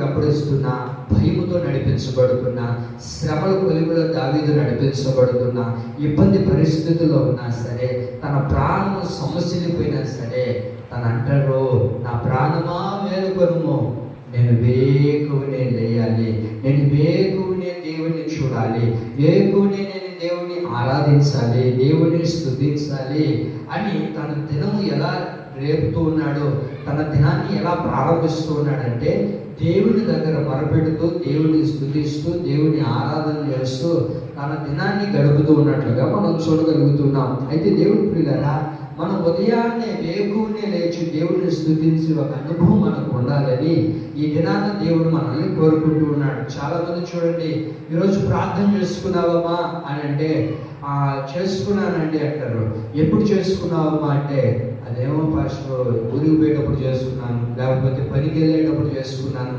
వెంబడిస్తున్నా, భయముతో నడిపించబడుతున్నా, శ్రమల కొలువులో దావీదు నడిపించబడుతున్నా, ఇబ్బంది పరిస్థితుల్లో ఉన్నా సరే, తన ప్రాణం సమస్యలిపోయినా సరే, తను అంటాడు, నా ప్రాణమా మేలుకొనుము, నేను వేకువనే లేయాలి, నేను వేకువనే దేవుణ్ణి చూడాలి, వేకువనే నేను దేవుణ్ణి ఆరాధించాలి, దేవుణ్ణి స్తుతించాలి అని తన దినము ఎలా రేపుతూ ఉన్నాడు, తన దినాన్ని ఎలా ప్రారంభిస్తూ ఉన్నాడంటే దేవుని దగ్గర మొరపెడుతూ, దేవుని స్తుతిస్తూ, దేవుని ఆరాధన చేస్తూ తన దినాన్ని గడుపుతూ ఉన్నట్లుగా మనం చూడగలుగుతున్నాం. అయితే దేవుని ప్రియులారా, మనం ఉదయాన్నే వేకువనే లేచి దేవుడిని స్తుతించి ఒక అనుభవం మనకు ఉండాలని ఈ దినాన దేవుడు మనల్ని కోరుకుంటూ ఉన్నాడు. చాలా మంది చూడండి, ఈరోజు ప్రార్థన చేసుకున్నావమ్మా అని అంటే చేసుకున్నానండి అంటారు. ఎప్పుడు చేసుకున్నావమ్మా అంటే, అదేమో ఫస్ట్ ఊరికి పోయేటప్పుడు చేసుకున్నాను, లేకపోతే పనికి వెళ్ళేటప్పుడు చేసుకున్నాను.